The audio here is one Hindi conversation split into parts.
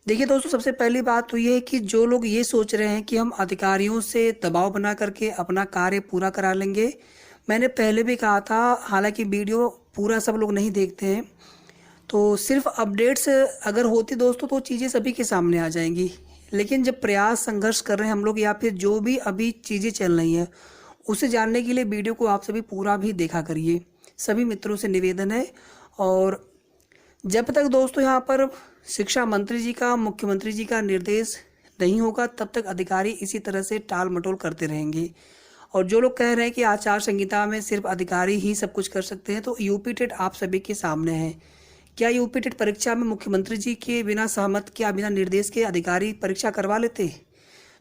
देखिए दोस्तों, सबसे पहली बात तो ये है कि जो लोग ये सोच रहे हैं कि हम अधिकारियों से दबाव बना करके अपना कार्य पूरा करा लेंगे, मैंने पहले भी कहा था, हालांकि वीडियो पूरा सब लोग नहीं देखते हैं, तो सिर्फ अपडेट्स अगर होती दोस्तों तो चीज़ें सभी के सामने आ जाएंगी। लेकिन जब प्रयास संघर्ष कर रहे हैं हम लोग, या फिर जो भी अभी चीज़ें चल रही हैं उसे जानने के लिए वीडियो को आप सभी पूरा भी देखा करिए, सभी मित्रों से निवेदन है। और जब तक दोस्तों यहाँ पर शिक्षा मंत्री जी का, मुख्यमंत्री जी का निर्देश नहीं होगा, तब तक अधिकारी इसी तरह से टाल मटोल करते रहेंगे। और जो लोग कह रहे हैं कि आचार संहिता में सिर्फ अधिकारी ही सब कुछ कर सकते हैं, तो यूपी टेट आप सभी के सामने है। क्या यूपी टेट परीक्षा में मुख्यमंत्री जी के बिना सहमत, क्या बिना निर्देश के अधिकारी परीक्षा करवा लेते?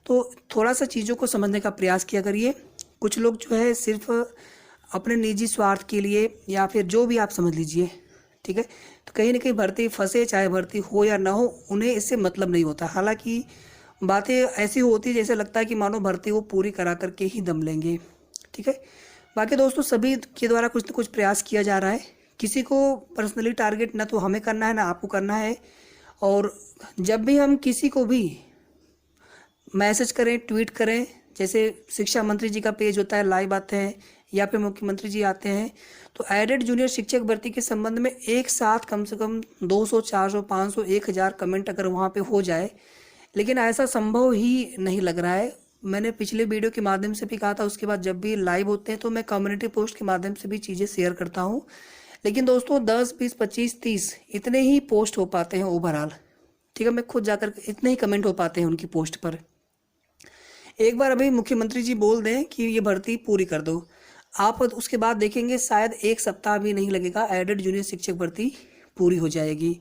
तो थोड़ा सा चीज़ों को समझने का प्रयास किया करिए। कुछ लोग जो है सिर्फ अपने निजी स्वार्थ के लिए, या फिर जो भी आप समझ लीजिए, ठीक है, तो कहीं ना कहीं भर्ती फंसे, चाहे भर्ती हो या ना हो, उन्हें इससे मतलब नहीं होता। हालांकि बातें ऐसी होती है जैसे लगता है कि मानो भर्ती वो पूरी करा करके ही दम लेंगे, ठीक है। बाकी दोस्तों, सभी के द्वारा कुछ न कुछ प्रयास किया जा रहा है। किसी को पर्सनली टारगेट ना तो हमें करना है ना आपको करना है। और जब भी हम किसी को भी मैसेज करें, ट्वीट करें, जैसे शिक्षा मंत्री जी का पेज होता है, लाइव आते हैं, या फिर मुख्यमंत्री जी आते हैं, तो एडेड जूनियर शिक्षक भर्ती के संबंध में एक साथ कम से कम 200, 400, 500, 1000 कमेंट अगर वहाँ पे हो जाए, लेकिन ऐसा संभव ही नहीं लग रहा है। मैंने पिछले वीडियो के माध्यम से भी कहा था, उसके बाद जब भी लाइव होते हैं तो मैं कम्युनिटी पोस्ट के माध्यम से भी चीज़ें शेयर करता हूँ। लेकिन दोस्तों 10, 20, 25, 30 इतने ही पोस्ट हो पाते हैं ओवरऑल, ठीक है। मैं खुद जाकर इतने ही कमेंट हो पाते हैं उनकी पोस्ट पर। एक बार अभी मुख्यमंत्री जी बोल दें कि ये भर्ती पूरी कर दो, आप उसके बाद देखेंगे शायद एक सप्ताह भी नहीं लगेगा, एडेड जूनियर शिक्षक भर्ती पूरी हो जाएगी।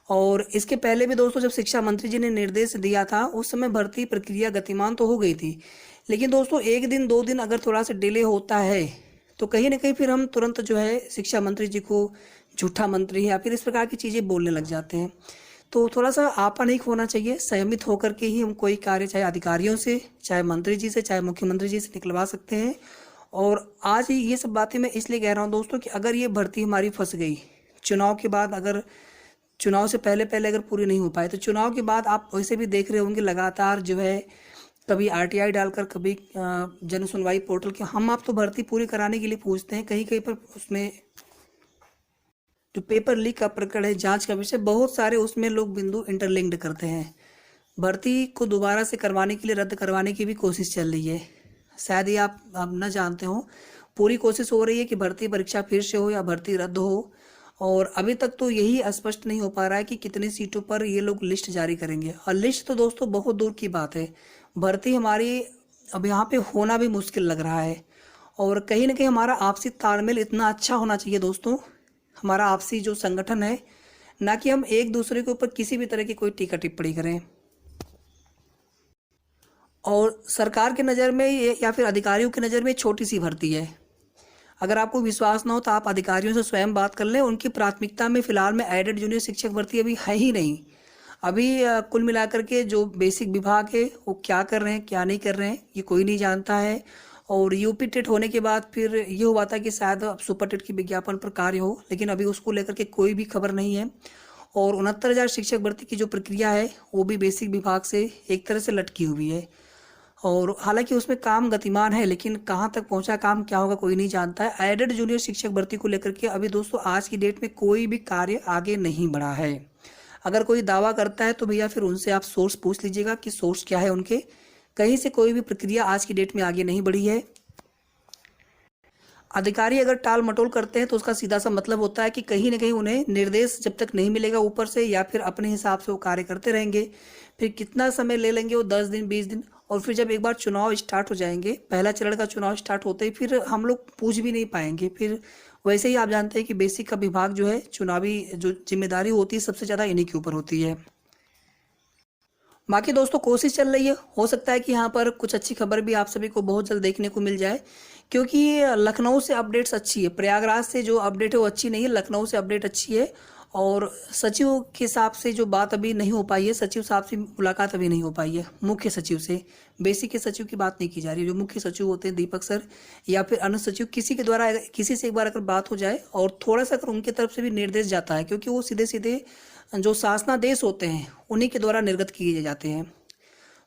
और इसके पहले भी दोस्तों जब शिक्षा मंत्री जी ने निर्देश दिया था, उस समय भर्ती प्रक्रिया गतिमान तो हो गई थी, लेकिन दोस्तों 1 दिन 2 दिन अगर थोड़ा सा डिले होता है तो कहीं ना कहीं फिर हम तुरंत जो है शिक्षा मंत्री जी को झूठा मंत्री या फिर इस प्रकार की चीज़ें बोलने लग जाते हैं। तो थोड़ा सा आपा नहीं खोना चाहिए, संयमित होकर के ही हम कोई कार्य चाहे अधिकारियों से, चाहे मंत्री जी से, चाहे मुख्यमंत्री जी से निकलवा सकते हैं। और आज ही ये सब बातें मैं इसलिए कह रहा हूँ दोस्तों कि अगर ये भर्ती हमारी फंस गई, चुनाव के बाद, अगर चुनाव से पहले पहले अगर पूरी नहीं हो पाए, तो चुनाव के बाद आप वैसे भी देख रहे होंगे लगातार जो है, कभी आरटीआई डालकर, कभी जन सुनवाई पोर्टल के, हम आप तो भर्ती पूरी कराने के लिए पूछते हैं, कहीं कहीं पर उसमें जो पेपर लीक का प्रकरण है, जांच का विषय, बहुत सारे उसमें लोग बिंदु इंटरलिंक्ड करते हैं। भर्ती को दोबारा से करवाने के लिए, रद्द करवाने की भी कोशिश चल रही है। शायद ये आप न जानते हो, पूरी कोशिश हो रही है कि भर्ती परीक्षा फिर से हो या भर्ती रद्द हो। और अभी तक तो यही स्पष्ट नहीं हो पा रहा है कि कितनी सीटों पर ये लोग लिस्ट जारी करेंगे। और लिस्ट तो दोस्तों बहुत दूर की बात है, भर्ती हमारी अब यहाँ पे होना भी मुश्किल लग रहा है। और कहीं ना कहीं हमारा आपसी तालमेल इतना अच्छा होना चाहिए दोस्तों, हमारा आपसी जो संगठन है, ना कि हम एक दूसरे के ऊपर किसी भी तरह की कोई टीका टिप्पणी करें। और सरकार की नज़र में ये, या फिर अधिकारियों की नज़र में छोटी सी भर्ती है। अगर आपको विश्वास ना हो तो आप अधिकारियों से स्वयं बात कर लें। उनकी प्राथमिकता में फिलहाल में एडेड जूनियर शिक्षक भर्ती अभी है ही नहीं। अभी कुल मिलाकर के जो बेसिक विभाग है वो क्या कर रहे हैं, क्या नहीं कर रहे हैं, ये कोई नहीं जानता है। और यूपी टेट होने के बाद फिर ये हुआ था कि शायद अब सुपर टेट की विज्ञापन पर कार्य हो, लेकिन अभी उसको लेकर के कोई भी खबर नहीं है। और 69,000 शिक्षक भर्ती की जो प्रक्रिया है वो भी बेसिक विभाग से एक तरह से लटकी हुई है। और हालांकि उसमें काम गतिमान है, लेकिन कहाँ तक पहुंचा काम, क्या होगा, कोई नहीं जानता है। एडेड जूनियर शिक्षक भर्ती को लेकर के अभी दोस्तों आज की डेट में कोई भी कार्य आगे नहीं बढ़ा है। अगर कोई दावा करता है तो भैया फिर उनसे आप सोर्स पूछ लीजिएगा कि सोर्स क्या है उनके। कहीं से कोई भी प्रक्रिया आज की डेट में आगे नहीं बढ़ी है। अधिकारी अगर टाल मटोल करते हैं तो उसका सीधा सा मतलब होता है कि कहीं ना कहीं उन्हें निर्देश जब तक नहीं मिलेगा ऊपर से, या फिर अपने हिसाब से वो कार्य करते रहेंगे। फिर कितना समय ले लेंगे वो, 10 दिन, 20 दिन। और फिर जब एक बार चुनाव स्टार्ट हो जाएंगे, पहला चरण का चुनाव स्टार्ट होते ही फिर हम लोग पूछ भी नहीं पाएंगे। फिर वैसे ही आप जानते हैं कि बेसिक का विभाग जो है, चुनावी जो जिम्मेदारी होती है सबसे ज़्यादा इन्हीं के ऊपर होती है। बाकी दोस्तों कोशिश चल रही है, हो सकता है कि यहाँ पर कुछ अच्छी खबर भी आप सभी को बहुत जल्द देखने को मिल जाए, क्योंकि लखनऊ से अपडेट्स अच्छी है। प्रयागराज से जो अपडेट है वो अच्छी नहीं है, लखनऊ से अपडेट अच्छी है। और सचिव के हिसाब से जो बात अभी नहीं हो पाई है, सचिव साहब से मुलाकात अभी नहीं हो पाई है, मुख्य सचिव से। बेसिक के सचिव की बात नहीं की जा रही है। जो मुख्य सचिव होते हैं दीपक सर या फिर अन्य सचिव, किसी के द्वारा किसी से एक बार अगर बात हो जाए और थोड़ा सा अगर उनकी तरफ से भी निर्देश जाता है, क्योंकि वो सीधे सीधे जो शासनादेश होते हैं उन्हीं के द्वारा निर्गत किए जाते हैं।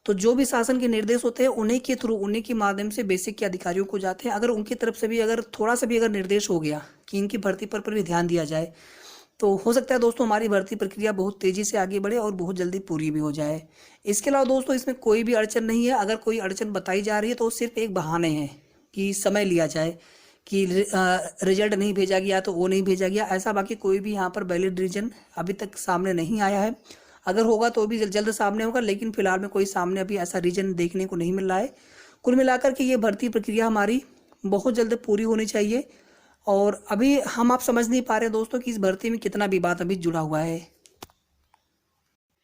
तो जो भी शासन के निर्देश होते हैं उन्हीं के थ्रू, उन्हीं के माध्यम से बेसिक के अधिकारियों को जाते हैं। अगर उनकी तरफ से भी अगर थोड़ा सा भी अगर निर्देश हो गया कि इनकी भर्ती पर भी ध्यान दिया जाए, तो हो सकता है दोस्तों हमारी भर्ती प्रक्रिया बहुत तेज़ी से आगे बढ़े और बहुत जल्दी पूरी भी हो जाए। इसके अलावा दोस्तों इसमें कोई भी अड़चन नहीं है। अगर कोई अड़चन बताई जा रही है तो सिर्फ एक बहाने हैं कि समय लिया जाए, कि रिजल्ट नहीं भेजा गया तो वो नहीं भेजा गया, ऐसा बाकी कोई भी यहाँ पर वैलिड रीजन अभी तक सामने नहीं आया है। अगर होगा तो भी जल्द सामने होगा, लेकिन फिलहाल में कोई सामने अभी ऐसा रीजन देखने को नहीं मिल रहा है। कुल मिलाकर के ये भर्ती प्रक्रिया हमारी बहुत जल्द पूरी होनी चाहिए। और अभी हम आप समझ नहीं पा रहे दोस्तों कि इस भर्ती में कितना विवाद अभी जुड़ा हुआ है।